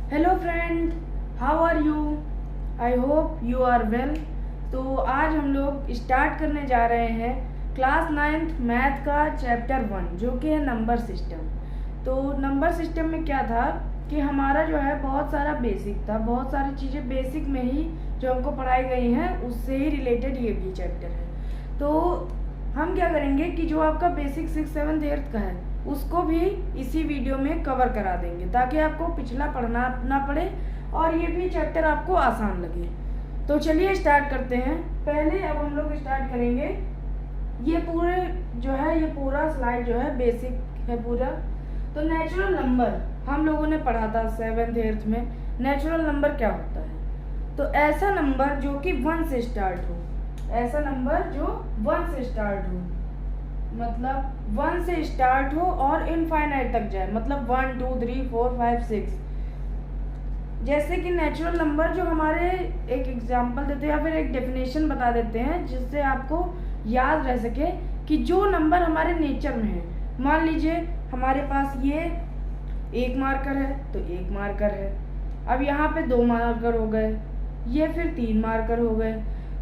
Hello friend, how are you? I hope you are well. तो आज हम लोग स्टार्ट करने जा रहे हैं क्लास 9th मैथ का चैप्टर 1 जो कि है नंबर सिस्टम। तो नंबर सिस्टम में क्या था कि हमारा जो है बहुत सारा बेसिक था, बहुत सारी चीज़ें बेसिक में ही जो हमको पढ़ाई गई हैं उससे ही रिलेटेड ये भी चैप्टर है। तो हम क्या करेंगे कि जो आपका बेसिक 6th 7th 8th का है उसको भी इसी वीडियो में कवर करा देंगे ताकि आपको पिछला पढ़ना ना पड़े और ये भी चैप्टर आपको आसान लगे। तो चलिए स्टार्ट करते हैं। पहले अब हम लोग स्टार्ट करेंगे, ये पूरे जो है ये पूरा स्लाइड जो है बेसिक है पूरा। तो नेचुरल नंबर हम लोगों ने पढ़ा था 7th 8th में। नेचुरल नंबर क्या होता है? तो ऐसा नंबर जो कि 1 से स्टार्ट हो, ऐसा नंबर जो 1 से स्टार्ट हो, मतलब 1 से स्टार्ट हो और इनफाइनाइट तक जाए, मतलब 1 2 3 4 5 6। जैसे कि नेचुरल नंबर जो हमारे एक एग्जांपल देते हैं या फिर एक डेफिनेशन बता देते हैं जिससे आपको याद रह सके कि जो नंबर हमारे नेचर में है। मान लीजिए हमारे पास ये 1 मार्कर है तो 1 मार्कर है, अब यहाँ पे 2 मार्कर हो गए, ये फिर 3 मार्कर हो गए।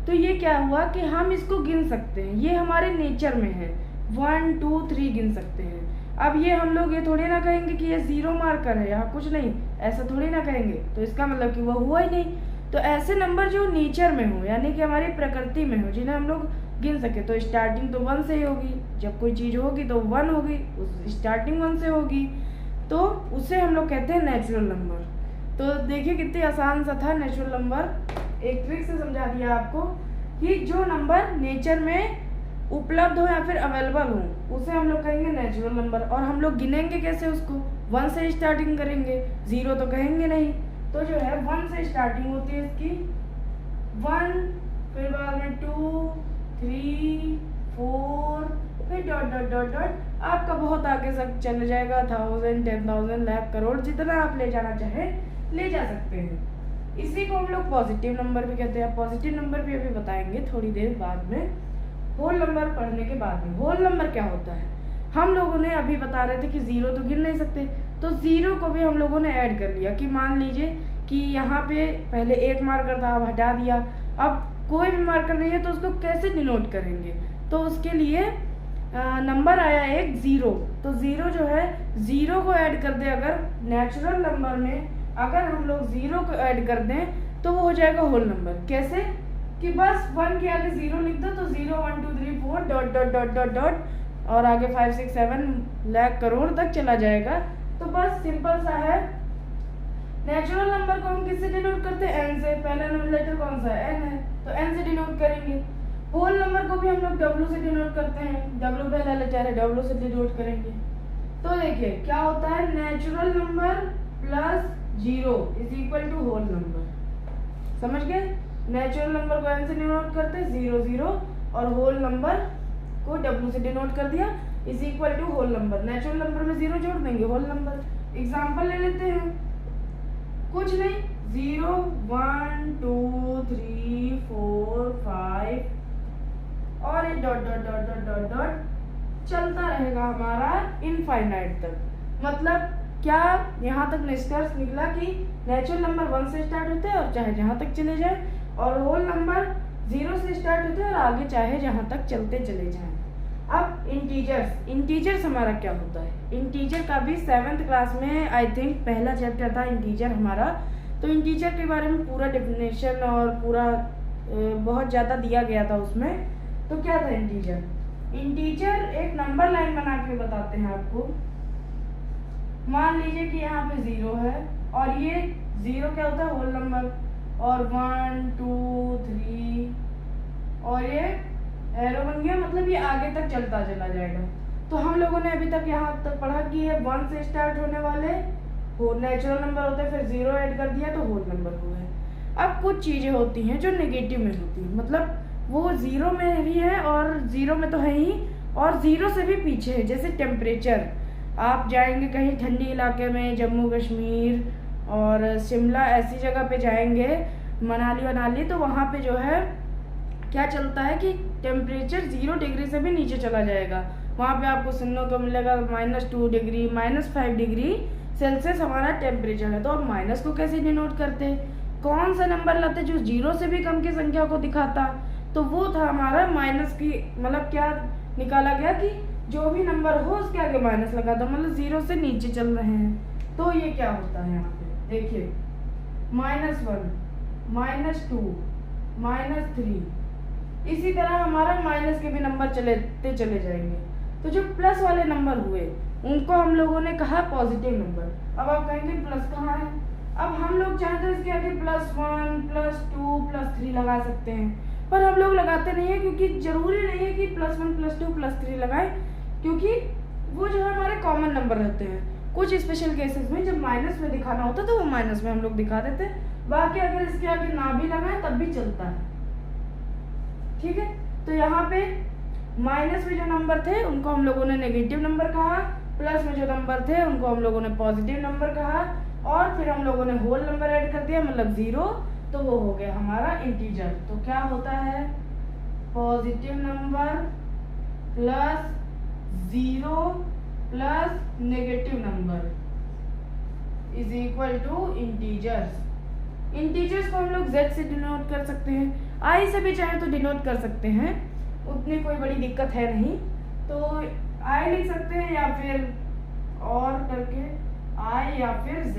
तो ये क्या हुआ कि हम इसको गिन सकते हैं, ये हमारे नेचर में है, 1 2 3 गिन सकते हैं। अब ये हम लोग ये थोड़ी ना कहेंगे कि ये 0 मार्कर है, यहाँ कुछ नहीं, ऐसा थोड़ी ना कहेंगे, तो इसका मतलब कि वो हुआ ही नहीं। तो ऐसे नंबर जो नेचर में हो यानी कि हमारी प्रकृति में हो, जिन्हें हम लोग गिन सके, तो स्टार्टिंग तो 1 से ही होगी। जब कोई चीज़ होगी तो 1 होगी, उस स्टार्टिंग 1 से होगी, तो उसे हम लोग कहते हैं नेचुरल नंबर। तो देखिए कितनी आसान सा था नेचुरल नंबर, एक ट्रिक से समझा दिया आपको कि जो नंबर नेचर में उपलब्ध हो या फिर अवेलेबल हो उसे हम लोग कहेंगे नेचुरल नंबर। और हम लोग गिनेंगे कैसे उसको? 1 से स्टार्टिंग करेंगे, 0 तो कहेंगे नहीं। तो जो है 1 से स्टार्टिंग होती है इसकी, 1, फिर बाद में 2 3 4, फिर डॉट डॉट डॉट डॉट, आपका बहुत आगे तक चल जाएगा, 1000 10,000 लाख करोड़, जितना आप ले जाना चाहें ले जा सकते हैं। इसी को हम लोग पॉजिटिव नंबर भी कहते हैं। पॉजिटिव नंबर भी अभी बताएंगे थोड़ी देर बाद में, होल नंबर पढ़ने के बाद में। होल नंबर क्या होता है? हम लोगों ने अभी बता रहे थे कि 0 तो गिन नहीं सकते, तो 0 को भी हम लोगों ने ऐड कर लिया कि मान लीजिए कि यहाँ पे पहले 1 मार्कर था, अब हटा दिया, अब कोई भी मार्कर नहीं है तो उसको कैसे डिनोट करेंगे? तो उसके लिए नंबर आया एक 0। तो 0 जो है, 0 को ऐड कर दे अगर नेचुरल नंबर में, अगर हम लोग 0 को ऐड कर दें तो वो हो जाएगा होल नंबर। कैसे? कि बस 1 के आगे 0 लिख दो तो 0 1 2 3 4 dot dot dot dot dot और आगे 5 6 7 लाख करोड़ तक चला जाएगा। तो बस सिंपल सा है। नेचुरल नंबर को हम किससे डिनोट करते हैं? n से। पहला लेटर कौन सा है? n है, तो n से डिनोट करेंगे। होल नंबर को भी हम लोग w से डिनोट करते हैं, w पहला लेटर है, w से डिनोट करेंगे। तो देखिए क्या होता है, natural number plus 0 is equal to whole number. समझ गए? नेचुरल नंबर को n से डिनोट करते हैं 0 0 और होल नंबर को w से डिनोट कर दिया is equal to whole number. Natural number में 0 जोड़ देंगे, होल नंबर। एग्जांपल ले लेते हैं, कुछ नहीं, 0 1 2 3 4 5 और ये dot dot dot dot dot dot चलता रहेगा हमारा इनफाइनाइट तक। मतलब क्या यहाँ तक निष्कर्ष निकला कि नेचुरल नंबर 1 से स्टार्ट होते हैं और चाहे जहाँ तक चले जाए, और होल नंबर 0 से स्टार्ट होते हैं और आगे चाहे जहाँ तक चलते चले जाएं। अब इंटीजर्स, इंटीजर्स हमारा क्या होता है? इंटीजर का भी 7th क्लास में आई थिंक पहला चैप्टर था इंटीजर हमारा। तो इंटीजर के बारे में पूरा डेफिनेशन और पूरा बहुत ज़्यादा दिया गया था उसमें। तो क्या था इंटीजर? इंटीजर एक नंबर लाइन बना के बताते हैं आपको। मान लीजिए कि यहाँ पे 0 है और ये 0 क्या होता है? Whole number. और 1 2 3 और ये एरो बन गया, मतलब ये आगे तक चलता चला जाएगा। तो हम लोगों ने अभी तक यहाँ तक पढ़ा कि ये 1 से स्टार्ट होने वाले नेचुरल नंबर होते हैं, फिर 0 ऐड कर दिया तो होल नंबर हो गए। अब कुछ चीज़ें होती हैं जो नेगेटिव में होती हैं, मतलब वो 0 में भी है और 0 में तो है ही और 0 से भी पीछे है। जैसे टेम्परेचर, आप जाएंगे कहीं ठंडी इलाके में, जम्मू कश्मीर और शिमला ऐसी जगह पे जाएंगे, मनाली, तो वहाँ पे जो है क्या चलता है कि टेम्परेचर 0 डिग्री से भी नीचे चला जाएगा। वहाँ पे आपको सुनने को मिलेगा -2 डिग्री, -5 डिग्री सेल्सियस हमारा टेम्परेचर है। तो अब माइनस को कैसे डिनोट करते हैं, कौन सा नंबर लाते जो 0 से भी कम की संख्या को दिखाता, तो वो था हमारा माइनस की, मतलब क्या निकाला गया कि जो भी नंबर हो उसके आगे माइनस लगा दो, मतलब 0 से नीचे चल रहे हैं। तो ये क्या होता है यहाँ पे देखिए, -1, -2, -3, इसी तरह हमारा माइनस के भी नंबर चले जाएंगे। तो जो प्लस वाले नंबर हुए उनको हम लोगों ने कहा पॉजिटिव नंबर। अब आप कहेंगे प्लस कहाँ है, अब हम लोग चाहते हैं इसके आगे +1, +2, +3 लगा सकते हैं, पर हम लोग लगाते नहीं है क्योंकि जरूरी नहीं है कि +1, +2, +3 लगाएं, क्योंकि वो जो है हमारे कॉमन नंबर रहते हैं। कुछ स्पेशल केसेस में जब माइनस में दिखाना होता है तो वो माइनस में हम लोग दिखा देते हैं, बाकी अगर इसके आगे ना भी लगाएं तब भी चलता है। ठीक है, तो यहाँ पे माइनस में जो नंबर थे उनको हम लोगों ने नेगेटिव नंबर कहा, प्लस में जो नंबर थे उनको हम लोगों ने पॉजिटिव नंबर कहा, और फिर हम लोगों ने होल नंबर ऐड कर दिया मतलब 0, तो वो हो गया हमारा इंटीजर। तो क्या होता है, positive number plus 0 plus negative number is equal to integers. Integers को हम लोग z से डिनोट कर सकते हैं, i से भी चाहे तो डिनोट कर सकते हैं, उतनी कोई बड़ी दिक्कत है नहीं। तो i लिख सकते हैं या फिर और करके i या फिर z।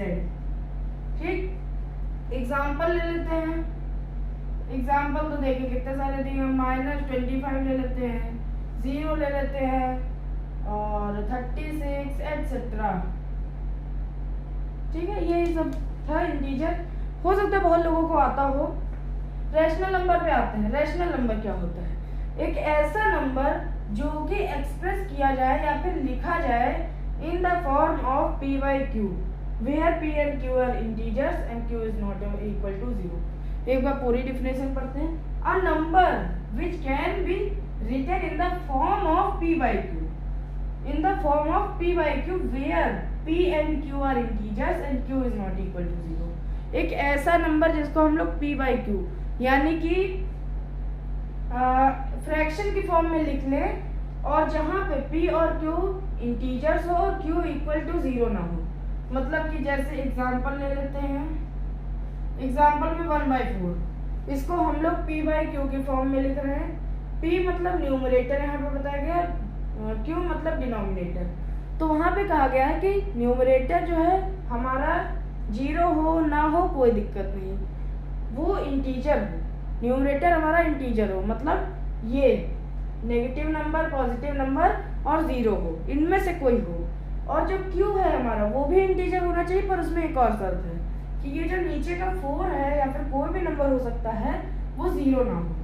ठीक, एग्जाम्पल ले लेते हैं। एग्जाम्पल तो देखिए कितने सारे दिए हैं, -25 ले लेते हैं, 0 ले लेते हैं, और 36 एटसेट्रा। ठीक है, यही सब था इंटीजर। हो सकता है बहुत लोगों को आता हो। रैशनल नंबर पे आते हैं। रैशनल नंबर क्या होता है, एक ऐसा नंबर जो कि एक्सप्रेस किया जाए या फिर लिखा जाए इन the form of p by q where p and q are integers and q is not equal to 0। एक बार पूरी डिफिनेशन पढ़ते हैं। A number which can be written in the form of p by q, in the form of p by q where p and q are integers and q is not equal to 0। एक ऐसा number जिसको हम लोग p by q यानी कि fraction की form में लिख लें, और जहाँ पे p और q इंटीजर्स हो और q इक्वल टू 0 ना हो। मतलब कि जैसे एग्जांपल ले लेते हैं, एग्जांपल में 1/4, इसको हम लोग p by q के फॉर्म में लिख रहे हैं। p मतलब न्यूमरेटर यहाँ पे बताया गया, q मतलब डिनोमिनेटर। तो वहाँ पे कहा गया है कि न्यूमरेटर जो है हमारा 0 हो ना हो कोई दिक्कत नहीं, वो इंटीजर हो, न्यूमरेटर हमारा इंटीजर हो, मतलब ये नेगेटिव नंबर, पॉजिटिव नंबर और 0 हो, इनमें से कोई हो। और जो q है हमारा वो भी इंटीजर होना चाहिए, पर उसमें एक और शर्त है कि ये जो नीचे का 4 है या फिर कोई भी नंबर हो सकता है वो 0 ना हो।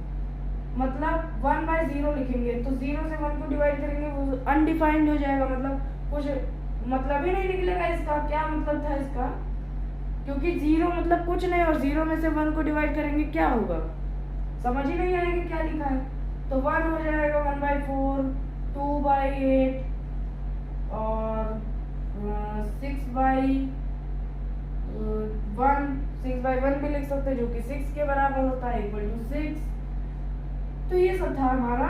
मतलब 1/0 लिखेंगे तो 0 से 1 को डिवाइड करेंगे वो अनडिफाइंड हो जाएगा, मतलब कुछ मतलब ही नहीं निकलेगा इसका, क्या मतलब था इसका, क्योंकि 0 मतलब कुछ नहीं और 0 में से 1 को डिवाइड करेंगे क्या होगा, समझ ही नहीं आएगा क्या लिखा है। तो 1 हो जाएगा 1/4, 2/8 और 6/1 भी लिख सकते हैं जो कि 6 के बराबर होता है, इक्वल टू 6। तो ये सब था हमारा।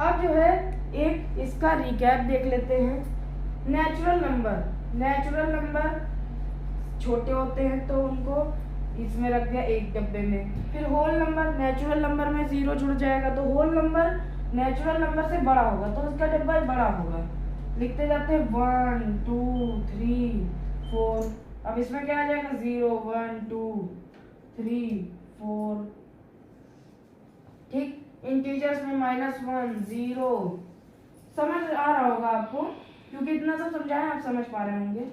अब जो है एक इसका रिकैप देख लेते हैं। नेचुरल नंबर छोटे होते हैं तो उनको इसमें रख दिया एक डब्बे में। फिर होल नंबर, नेचुरल नंबर में 0 जुड़ जाएगा तो होल नंबर नेचुरल नंबर से बड़ा होगा तो उसका डब्बा बड़ा होगा। लिखते जाते हैं 1 2 3 4। अब इसमें क्या आ जाएगा 0 1 2 3 4। ठीक, इंटीजर्स में -1 0 समझ आ रहा होगा आपको, क्योंकि इतना सब समझाया आप समझ पा रहे होंगे।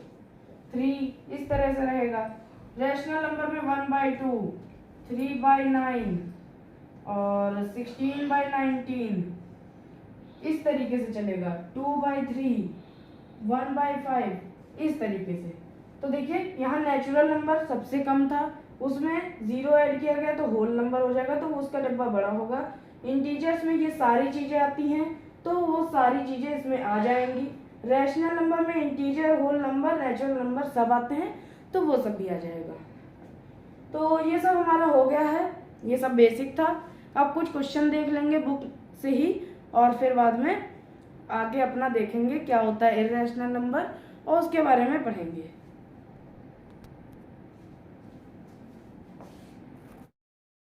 3 इस तरह से रहेगा। रैशनल नंबर में 1/2, 3/9 और 16/19 इस तरीके से चलेगा। 2/3, 1/5 इस तरीके से। तो देखिए यहाँ नेचुरल नंबर सबसे कम था, उसमें 0 ऐड किया गया तो होल नंबर हो जाएगा तो उसका डब्बा बड़ा होगा। इंटीजर्स में ये सारी चीजें आती हैं तो वो सारी चीजें इसमें आ जाएंगी। रैशनल नंबर में integer, whole number, natural number सब आते हैं तो वो सब भी आ जाएगा। तो ये सब हमारा हो गया है, ये सब बेसिक था। अब कुछ क्वेश्चन देख लेंगे बुक से ही और फिर बाद में आगे अपना देखेंगे क्या होता है इर्रेशनल नंबर और उसके बारे में पढ़ेंगे।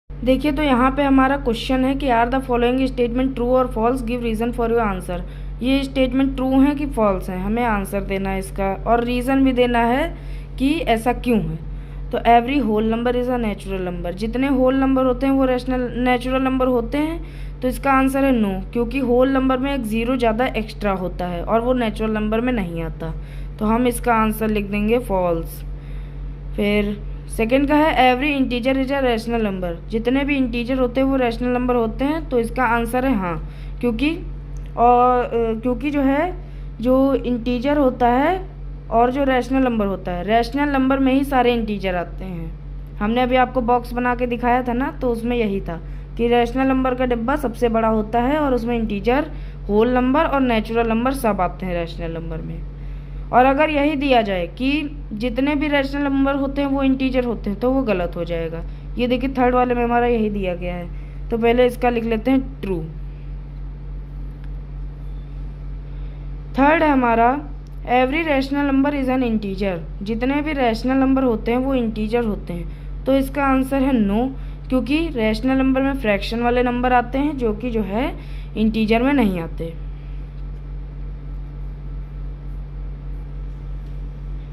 देखिए, तो यहाँ पे हमारा क्वेश्चन है कि are the following statement true और false, give reason for your answer. ये स्टेटमेंट ट्रू है कि फॉल्स है, हमें आंसर देना है इसका और रीज़न भी देना है कि ऐसा क्यों है। तो every whole number is a natural number, जितने होल नंबर होते हैं वो नेचुरल नंबर होते हैं। तो इसका आंसर है नो, क्योंकि होल नंबर में एक ज़ीरो ज़्यादा एक्स्ट्रा होता है और वो नेचुरल नंबर में नहीं आता। तो हम इसका आंसर लिख देंगे फॉल्स। फिर सेकेंड का है every integer is a rational number, जितने भी इंटीजर होते हैं वो रैशनल नंबर होते हैं। तो इसका आंसर है हाँ, क्योंकि जो इंटीजर होता है और जो रैशनल नंबर होता है, रैशनल नंबर में ही सारे इंटीजर आते हैं। हमने अभी आपको बॉक्स बना के दिखाया था ना, तो उसमें यही था कि रैशनल नंबर का डिब्बा सबसे बड़ा होता है और उसमें इंटीजर, होल नंबर और नेचुरल नंबर सब आते हैं रैशनल नंबर में। और अगर यही दिया जाए कि जितने भी रैशनल नंबर होते हैं वो इंटीजर होते हैं, तो वो गलत हो जाएगा। ये देखिए थर्ड वाले में हमारा यही दिया गया है, तो पहले इसका लिख लेते हैं ट्रू। थर्ड है हमारा every rational number is an integer, जितने भी रैशनल नंबर होते हैं वो इंटीजर होते हैं। तो इसका आंसर है नो, क्योंकि रैशनल नंबर में फ्रैक्शन वाले नंबर आते हैं जो कि इंटीजर में नहीं आते।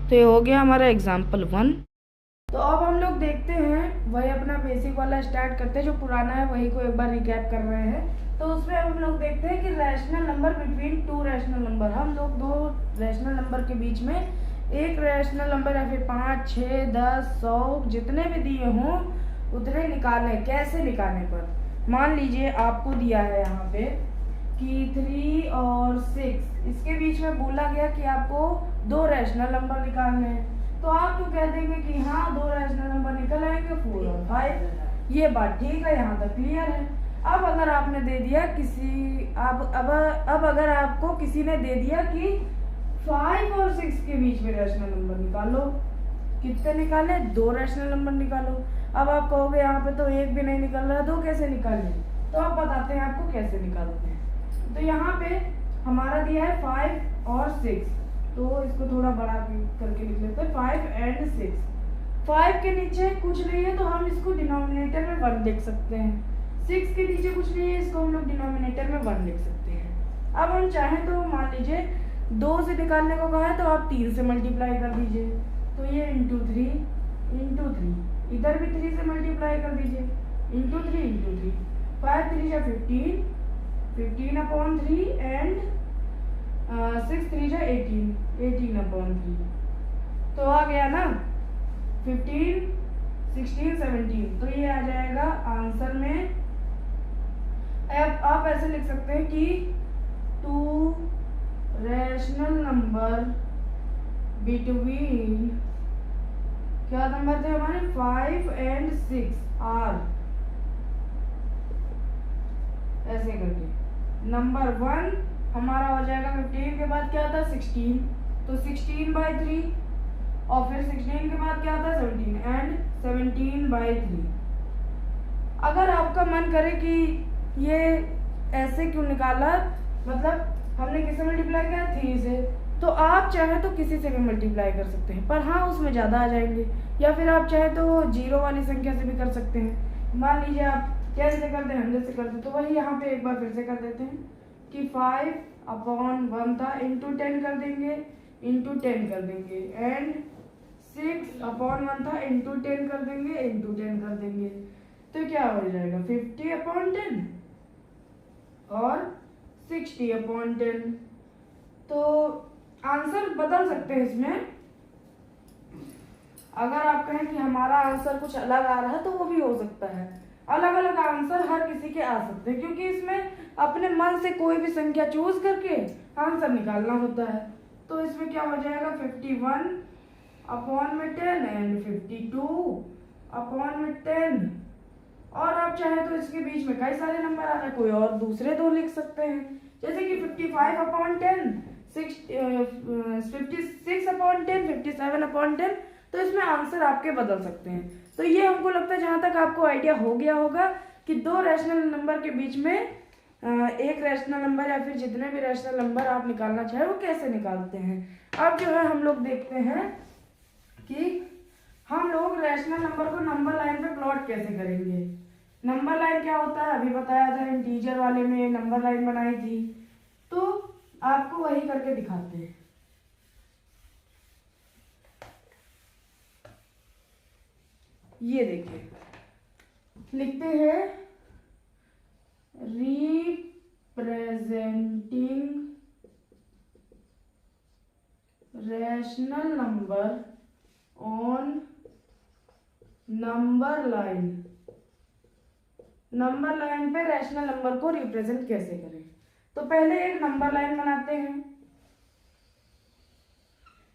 तो ये हो गया हमारा एग्जाम्पल 1। तो अब हम लोग देखते हैं, वही अपना बेसिक वाला स्टार्ट करते हैं, जो पुराना है वही को एक बार रिकैप कर रहे हैं। तो उसमें हम लोग देखते हैं कि rational number between two rational number, हम लोग दो रैशनल नंबर के बीच में एक रैशनल नंबर या फिर 5, 6, 10, 100 जितने भी दिए हों उतने निकालें। कैसे निकालने पर, मान लीजिए आपको दिया है यहाँ पे कि 3 और 6, इसके बीच में बोला गया कि आपको दो रैशनल नंबर निकालने हैं। तो आप तो कह देंगे कि हाँ दो रैशनल नंबर निकल आएंगे 4 और 5, ये बात ठीक है, यहाँ तक क्लियर है। अब अगर आपने दे दिया अब अगर आपको किसी ने दे दिया कि 5 और 6 के बीच में रैशनल नंबर निकालो, कितने निकाले, दो रैशनल नंबर निकालो। अब आप कहोगे यहाँ पे तो एक भी नहीं निकल रहा, दो कैसे निकालने, तो आप बताते हैं आपको कैसे निकालते हैं। तो यहाँ पे हमारा दिया है 5 और 6, तो इसको थोड़ा बड़ा करके लिख लेते हैं 5 एंड 6। 5 के नीचे कुछ नहीं है तो हम इसको डिनोमिनेटर में 1 लिख सकते हैं। 6 के नीचे कुछ नहीं है, इसको हम लोग डिनोमिनेटर में 1 लिख सकते हैं। अब हम चाहें तो मान लीजिए 2 से निकालने को कहा है तो आप 3 से मल्टीप्लाई कर दीजिए, तो ये इंटू 3, इधर भी 3 से मल्टीप्लाई कर दीजिए, इंटू 3, 5 3 जा 15, 15/3 एंड 6 3 जा 18/3। तो आ गया ना 15, 16, 17। तो ये आ जाएगा आंसर में। अब आप ऐसे लिख सकते हैं कि 2 रैशनल नंबर बिटवीन, क्या नंबर थे हमारे, 5 एंड 6 आर, ऐसे करके नंबर 1 हमारा हो जाएगा 15 के बाद क्या था 16, तो 16/3, और फिर 16 के बाद क्या था 17 एंड 17/3। अगर आपका मन करे कि ये ऐसे क्यों निकाला, मतलब हमने किससे मल्टीप्लाई किया 3 से, तो आप चाहे तो किसी से भी मल्टीप्लाई कर सकते हैं, पर हाँ उसमें ज़्यादा आ जाएंगे। या फिर आप चाहे तो जीरो वाली संख्या से भी कर सकते हैं। मान लीजिए आप कैसे करते हैं, 100 से करते, तो वही यहाँ पे एक बार फिर से कर देते हैं कि 5/1 था, इंटू 10 कर देंगे, इंटू 10 कर देंगे, एंड 6/1 था, इंटू 10 कर देंगे, इंटू 10 कर देंगे। तो क्या हो जाएगा 50/10 और 60/10। तो आंसर बदल सकते हैं इसमें। अगर आप कहें कि हमारा आंसर कुछ अलग आ रहा है तो वो भी हो सकता है। अलग अलग आंसर हर किसी के आ सकते हैं, क्योंकि इसमें अपने मन से कोई भी संख्या चूज करके आंसर निकालना होता है। तो इसमें क्या हो जाएगा 51/10 एंड 52/10। और आप चाहे तो इसके बीच में कई सारे नंबर आ रहे हैं, कोई और दूसरे दो लिख सकते हैं, जैसे कि 55/10, 56/10, 57/10। तो इसमें आंसर आपके बदल सकते हैं। तो ये हमको लगता है जहाँ तक आपको आइडिया हो गया होगा कि दो रैशनल नंबर के बीच में एक रैशनल नंबर या फिर जितने भी रैशनल नंबर आप निकालना चाहे वो कैसे निकालते हैं। अब जो है हम लोग देखते हैं कि हम लोग रैशनल नंबर को नंबर लाइन पे प्लॉट कैसे करेंगे। नंबर लाइन क्या होता है अभी बताया था, इंटीजर वाले में नंबर लाइन बनाई थी, तो आपको वही करके दिखाते हैं। ये देखिए, लिखते हैं representing rational number on number line. Number line पे रैशनल नंबर को रिप्रेजेंट कैसे करें। तो पहले एक नंबर लाइन बनाते हैं।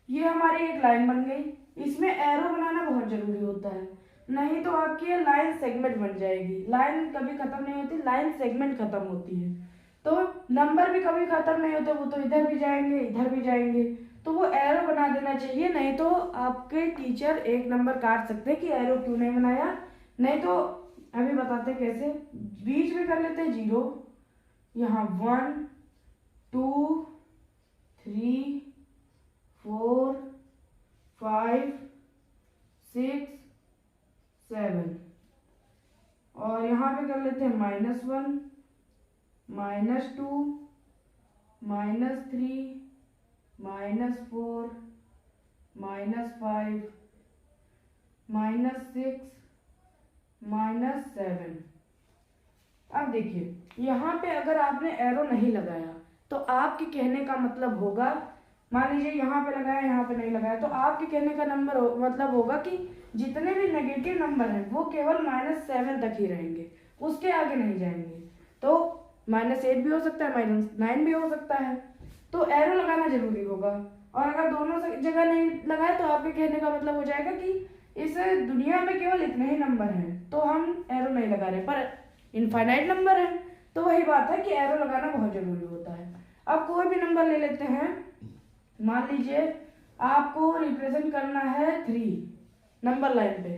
ये हमारी एक लाइन बन गई, इसमें एरो बनाना बहुत जरूरी होता है, नहीं तो आपकी ये लाइन सेगमेंट बन जाएगी। लाइन कभी खत्म नहीं होती, लाइन सेगमेंट खत्म होती है। तो नंबर भी कभी खत्म नहीं होते, वो तो इधर भी जाएंगे इधर भी जाएंगे, तो वो एरो बना देना चाहिए, नहीं तो आपके टीचर एक नंबर काट सकते हैं कि एरो क्यों नहीं बनाया। नहीं तो अभी बताते कैसे, बीच में कर लेते हैं 0, यहाँ 1 2 3 4 5 6 7, और यहाँ पे कर लेते हैं -1 -2 -3 -4 -5 -6 -7। अब देखिए, यहाँ पे अगर आपने एरो नहीं लगाया तो आपके कहने का मतलब होगा, मान लीजिए यहाँ पे लगाया यहाँ पे नहीं लगाया, तो आपके कहने का मतलब होगा कि जितने भी नेगेटिव नंबर हैं वो केवल -7 तक ही रहेंगे, उसके आगे नहीं जाएंगे। तो -8 भी हो सकता है, -9 भी हो सकता है, तो एरो लगाना जरूरी होगा। और अगर दोनों जगह नहीं लगाए तो आपके कहने का मतलब हो जाएगा कि इस दुनिया में केवल इतने ही नंबर हैं, तो हम एरो नहीं लगा रहे, पर इनफाइनाइट नंबर है, तो वही बात है कि एरो लगाना बहुत जरूरी होता है। अब कोई भी नंबर ले लेते हैं, मान लीजिए आपको रिप्रेजेंट करना है 3 नंबर लाइन पे,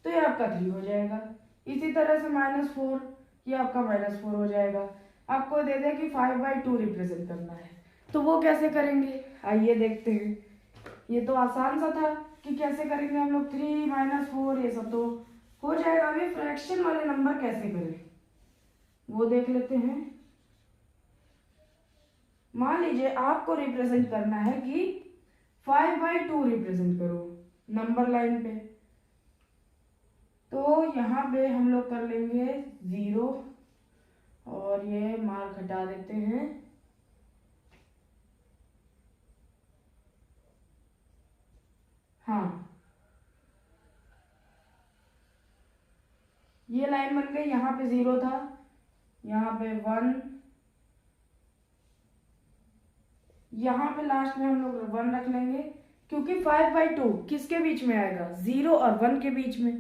तो ये आपका 3 हो जाएगा। इसी तरह से -4, ये आपका -4 हो जाएगा। आपको दे दे कि 5/2 रिप्रेजेंट करना है, तो वो कैसे करेंगे, आइए देखते हैं। ये तो आसान सा था कि कैसे करेंगे हम लोग, 3 -4 ये सब तो हो जाएगा। अभी फ्रैक्शन वाले नंबर कैसे करें वो देख लेते हैं। मान लीजिए आपको रिप्रेजेंट करना है कि 5/2 रिप्रेजेंट करो नंबर लाइन पे, तो यहाँ पे हम लोग कर लेंगे 0 और ये मार्क हटा देते हैं। हाँ, ये लाइन बन गई, यहाँ पे 0 था, यहाँ पे 1, यहाँ पे लास्ट में हम लोग 1 रख लेंगे, क्योंकि 5/2 किसके बीच में आएगा, 0 और 1 के बीच में।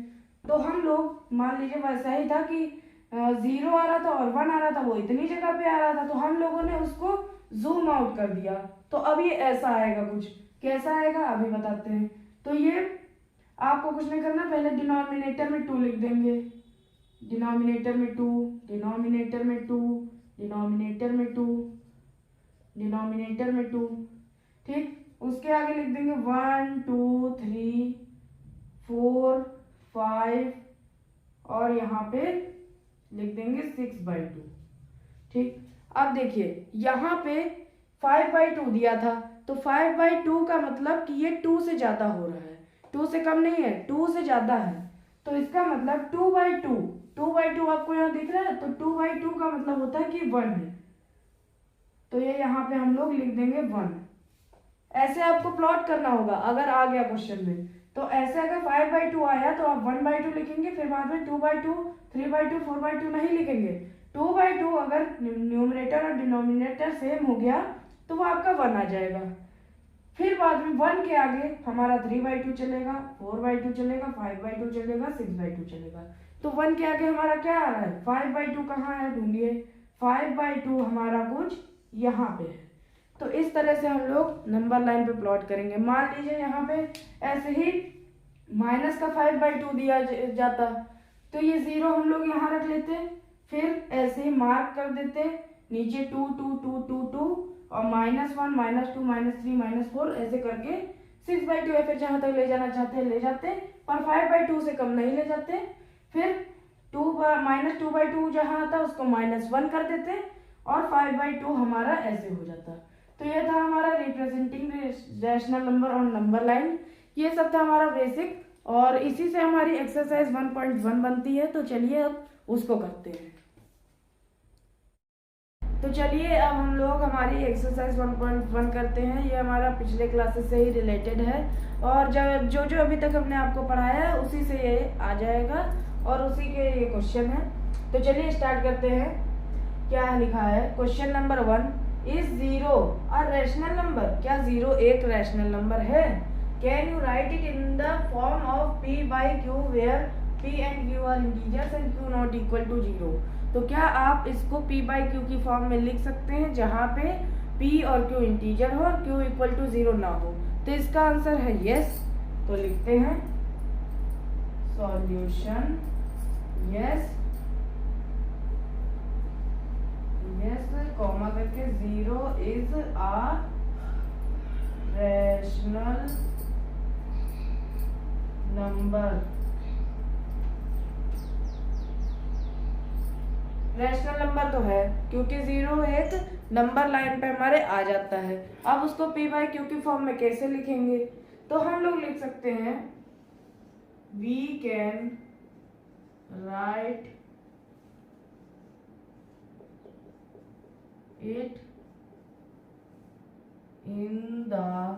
तो हम लोग मान लीजिए वैसा ही था कि 0 आ रहा था और 1 आ रहा था, वो इतनी जगह पे आ रहा था, तो हम लोगों ने उसको जूम आउट कर दिया, तो अब ये ऐसा आएगा कुछ। कैसा आएगा अभी बताते हैं। तो ये आपको कुछ नहीं करना, पहले डिनोमिनेटर में 2 लिख देंगे, डिनोमिनेटर में 2, डिनोमिनेटर में 2, डिनोमिनेटर में 2, डिनोमिनेटर में 2, ठीक। उसके आगे लिख देंगे 1 2 3 4 5 और यहाँ पे लिख देंगे 6/2, ठीक। अब देखिए यहाँ पे 5/2 दिया था, तो 5/2 का मतलब कि ये 2 से ज्यादा हो रहा है, 2 से कम नहीं है, 2 से ज्यादा है, तो इसका मतलब 2/2, 2/2 आपको यहाँ दिख रहा है, तो 2/2 का मतलब होता है कि 1 है, तो ये यहाँ पे हम लोग लिख देंगे 1। ऐसे आपको प्लॉट करना होगा अगर आ गया क्वेश्चन में, तो ऐसे अगर 5/2 आया तो आप 1/2 लिखेंगे, फिर बाद में 2/2 3/2 4/2 नहीं लिखेंगे। 2/2 अगर न्यूमरेटर और डिनोमिनेटर सेम हो गया तो वो आपका 1 आ जाएगा। फिर बाद में 1 के आगे हमारा 3/2 चलेगा, 4/2 चलेगा, 5/2 चलेगा, 6/2 चलेगा। तो 1 के आगे हमारा क्या आ रहा है, 5/2 कहाँ है ढूंढिए, 5/2 हमारा कुछ यहाँ पे है। तो इस तरह से हम लोग नंबर लाइन पे प्लॉट करेंगे। मान लीजिए यहाँ पे ऐसे ही माइनस का 5/2 दिया जाता, तो ये 0 हम लोग यहाँ रख लेते, फिर ऐसे ही मार्क कर देते, नीचे 2 2 2 2 2 और -1 -2 -3 -4 ऐसे करके 6/2 या फिर जहाँ तक ले जाना चाहते हैं ले जाते, पर 5/2 से कम नहीं ले जाते। फिर -2/2 जहाँ आता उसको -1 कर देते और 5/2 हमारा ऐसे हो जाता। तो ये था हमारा representing rational number on number line. ये सब था हमारा बेसिक, और इसी से हमारी एक्सरसाइज 1.1 बनती है। तो चलिए अब उसको करते हैं। तो चलिए अब हम लोग हमारी एक्सरसाइज 1.1 करते हैं। ये हमारा पिछले क्लासेस से ही रिलेटेड है, और जब जो अभी तक हमने आपको पढ़ाया है उसी से ये आ जाएगा और उसी के ये क्वेश्चन है। तो चलिए स्टार्ट करते हैं। क्या लिखा है question number 1, is 0 a rational number? क्या 0 एक रैशनल नंबर है? Can you write it in the form of p/q where p and q are integers and q not equal to 0? तो क्या आप इसको p/q की फॉर्म में लिख सकते हैं जहाँ पे p और q इंटीजर हो और q इक्वल टू 0 ना हो? तो इसका आंसर है यस। तो लिखते हैं सॉल्यूशन यस कॉमा करके 0 is a rational number. Rational number तो है क्योंकि 0 एक नंबर लाइन पे हमारे आ जाता है। अब उसको p/q की फॉर्म में कैसे लिखेंगे? तो हम लोग लिख सकते हैं we can write it in the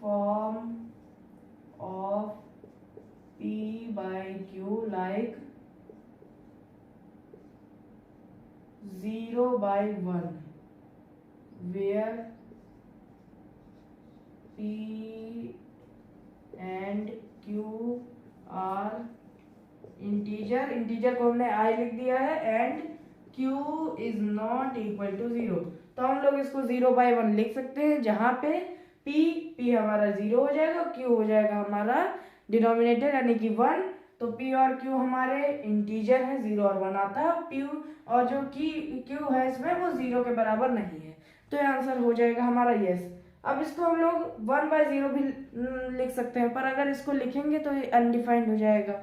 form of p/q like 0/1 where p and q are integer को हमने i लिख दिया है and q is not equal to 0। तो हम लोग इसको 0/1 लिख सकते हैं जहां पे p हमारा 0 हो जाएगा, q हो जाएगा हमारा डिनोमिनेटर यानी कि 1। तो p और q हमारे इंटीजर है, 0 और 1 आता है। p और जो q है इसमें वो 0 के बराबर नहीं है। तो ये आंसर हो जाएगा हमारा यस। अब इसको हम लोग 1/0 भी लिख सकते हैं, पर अगर इसको लिखेंगे तो ये अनडिफाइंड हो जाएगा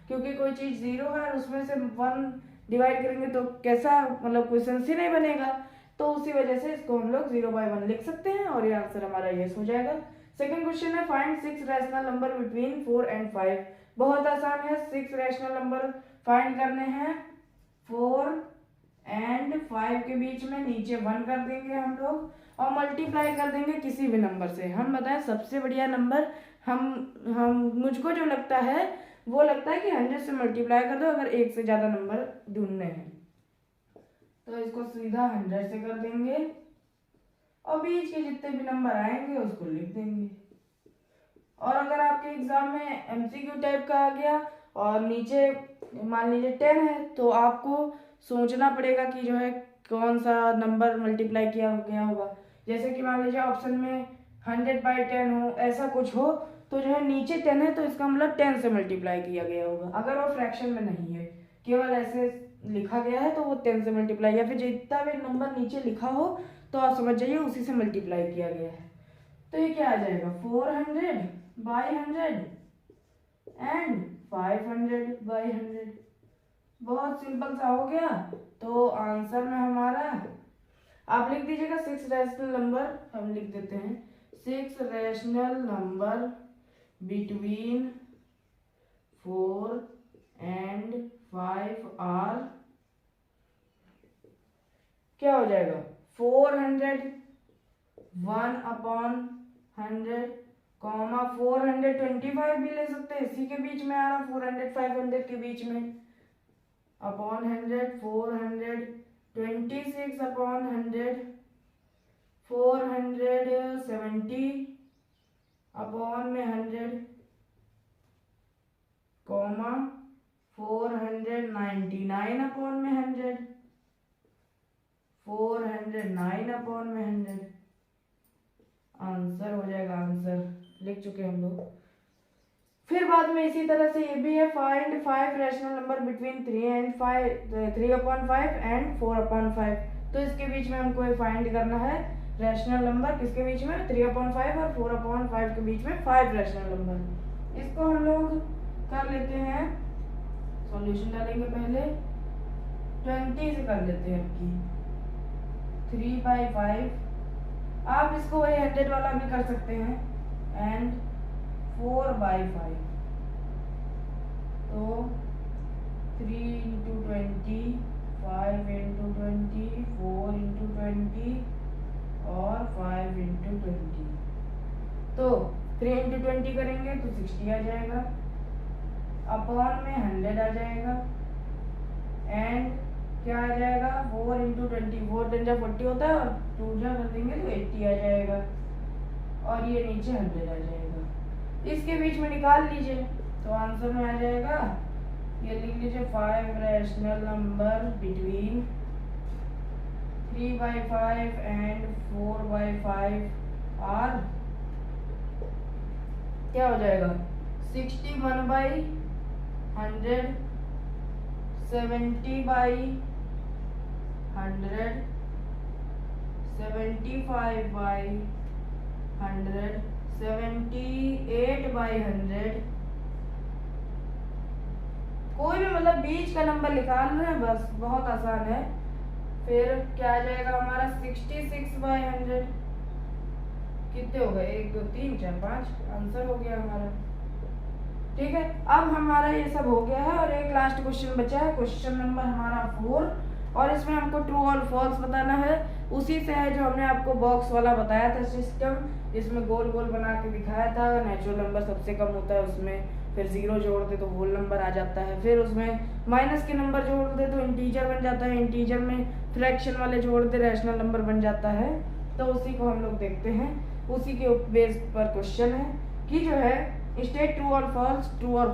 क्योंकि कोई चीज 0 है और उसमें से 1 डिवाइड करेंगे तो कैसा मतलब क्वेश्चन ही नहीं बनेगा। तो उसी वजह से इसको हम लोग 0/1 लिख सकते हैं और ये आंसर हमारा यस हो जाएगा। सेकंड क्वेश्चन है find 6 rational number between 4 and 5। बहुत आसान है, 6 रैशनल नंबर फाइंड करने हैं 4 एंड 5 के बीच में। नीचे 1 कर देंगे हम लोग और मल्टीप्लाई कर देंगे किसी भी नंबर से। हम बताएं सबसे बढ़िया नंबर हम मुझको जो लगता है वो लगता है कि 100 से मल्टीप्लाई कर दो अगर एक से ज्यादा नंबर ढूंढने हैं। तो इसको सीधा 100 से कर देंगे और बीच के जितने भी नंबर आएंगे उसको लिख देंगे। और अगर आपके एग्जाम में एमसीक्यू टाइप का आ गया और नीचे मान लीजिए 10 है तो आपको सोचना पड़ेगा कि जो है कौन सा नंबर मल्टीप्लाई किया गया होगा। जैसे कि मान लीजिए ऑप्शन में 100/10 हो, ऐसा कुछ हो तो जो है नीचे 10 है तो इसका मतलब 10 से मल्टीप्लाई किया गया होगा। अगर वो फ्रैक्शन में नहीं है, केवल ऐसे लिखा गया है तो वो 10 से मल्टीप्लाई, या फिर जितना भी नंबर नीचे लिखा हो तो आप समझ जाइए उसी से मल्टीप्लाई किया गया है। तो ये क्या आ जाएगा 400/100 एंड 500/100। बहुत सिंपल सा हो गया। तो आंसर में हमारा आप लिख दीजिएगा 6 रैशनल नंबर। हम लिख देते हैं 6 rational number between 4 and 5 are. क्या हो जाएगा 400 1/100 कॉमा 425 भी ले सकते हैं, इसी के बीच में आ रहा 400 500 के बीच में अपॉन 100 426/100 470 अपॉन में 100 कॉमा 499/100 409/100। आंसर हो जाएगा, आंसर लिख चुके हम लोग फिर बाद में इसी तरह से ये भी है, find 5 rational number between 3/5 and 4/5। तो इसके बीच में हमको ये फाइंड करना है रैशनल नंबर, किसके बीच में, 3/5 और 4/5 के बीच में 5 रैशनल नंबर। इसको हम लोग कर लेते हैं, सॉल्यूशन डालेंगे पहले, 20 से कर लेते हैं आपकी 3/5। आप इसको वही 100 वाला भी कर सकते हैं, एंड 4/5। तो 3 × 20, 5 × 20, 4 × 20 और 5 × 20। तो 3 × 20 करेंगे तो 60 आ जाएगा, अपॉन में 100 आ जाएगा, एंड क्या आ जाएगा, 4 × 20, 4 × 40 होता है और 2 जा कर देंगे तो 80 आ जाएगा, और ये नीचे 100 आ जाएगा। इसके बीच में निकाल लीजिए तो आंसर में आ जाएगा, ये लिख लीजिए 5 rational number between 3/5 and 4/5 are, क्या हो जाएगा, 61/100, 70/100, 75/100, 78/100। कोई भी मतलब बीच का नंबर निकाल रहे हैं, बस बहुत आसान है। फिर क्या आ जाएगा हमारा, 66/100। कितने हो गए, 1 2 3 4 5, आंसर हो गया हमारा। ठीक है, अब हमारा ये सब हो गया है और एक लास्ट क्वेश्चन बचा है, क्वेश्चन नंबर हमारा 4, और इसमें हमको ट्रू और फॉल्स बताना है। उसी से है जो हमने आपको बॉक्स वाला बताया था सिस्टम, इसमें गोल गोल बना के दिखाया था, नेचुरल नंबर सबसे कम होता है उसमें, फिर 0 जोड़ दे तो होल नंबर आ जाता है, फिर उसमें माइनस के नंबर जोड़ दे तो इंटीजर बन जाता है, इंटीजर में फ्रैक्शन वाले जोड़ दे रैशनल नंबर बन जाता है। तो उसी को हम लोग देखते हैं, उसी के बेस पर क्वेश्चन है कि जो है स्टेट ट्रू और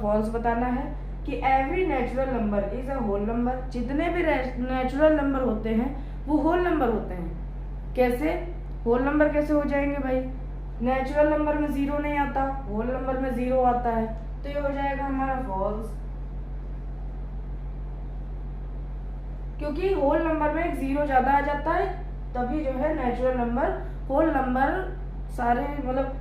फॉल्स बताना है कि every natural number is a whole number. जितने भी नेचुरल नंबर होते हैं वो होल नंबर होते हैं। कैसे होल नंबर कैसे हो जाएंगे भाई, नेचुरल नंबर में 0 नहीं आता, होल नंबर में 0 आता है, तो ये हो जाएगा हमारा फॉल्स, क्योंकि होल नंबर में एक 0 ज्यादा आ जाता है, तभी जो है नेचुरल नंबर, होल नंबर सारे मतलब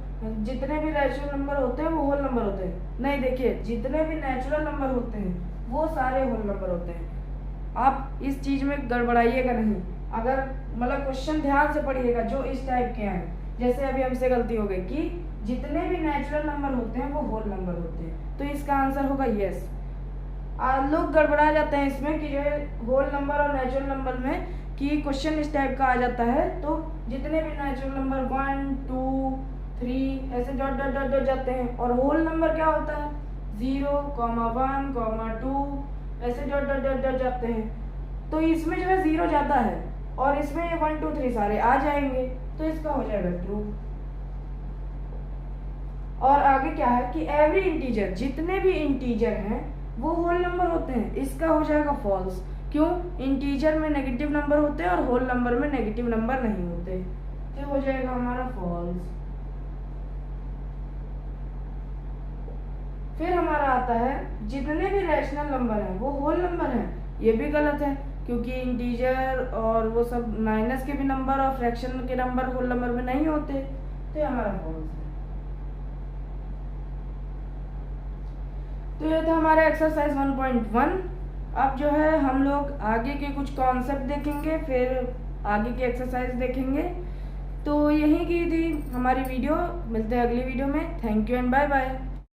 जितने भी नेचुरल नंबर होते हैं वो होल नंबर होते हैं। नहीं, देखिए जितने भी नेचुरल नंबर होते हैं वो सारे होल नंबर होते हैं। आप इस चीज में गड़बड़ाइएगा नहीं, अगर मतलब क्वेश्चन ध्यान से पढ़िएगा जो इस टाइप के हैं, जैसे अभी हमसे गलती हो गई कि जितने भी नेचुरल नंबर होते हैं वो होल नंबर होते हैं, तो इसका आंसर होगा यस। लोग गड़बड़ा जाते हैं इसमें कि जो है होल नंबर और नेचुरल नंबर में कि क्वेश्चन इस टाइप का आ जाता है, तो जितने भी नेचुरल नंबर 1 2 3 ऐसे डॉट डॉट डॉट डॉट जाते हैं, और होल नंबर क्या होता है 0, 1, 2 ऐसे डॉट डॉट डॉट डॉट जाते हैं। तो इसमें जो है 0 जाता है और इसमें 1 2 3 सारे आ जाएंगे, तो इसका हो जाएगा ट्रू। और आगे क्या है कि एवरी इंटीजर, जितने भी इंटीजर हैं वो होल नंबर होते हैं, इसका हो जाएगा फॉल्स। क्यों, इंटीजर में नेगेटिव नंबर होते हैं और होल नंबर में नेगेटिव नंबर नहीं होते, तो हो जाएगा हमारा फॉल्स। फिर हमारा आता है जितने भी रैशनल नंबर हैं वो होल नंबर हैं, ये भी गलत है, क्योंकि इंटीजर और वो सब माइनस के भी नंबर और फ्रैक्शन के नंबर होल नंबर में नहीं होते, तो ये हमारा फॉल्स है। तो ये था हमारा एक्सरसाइज 1.1। अब जो है हम लोग आगे के कुछ कॉन्सेप्ट देखेंगे, फिर आगे की एक्सरसाइज देखेंगे। तो यही की थी हमारी वीडियो, मिलते हैं अगली वीडियो में। Thank you and bye bye.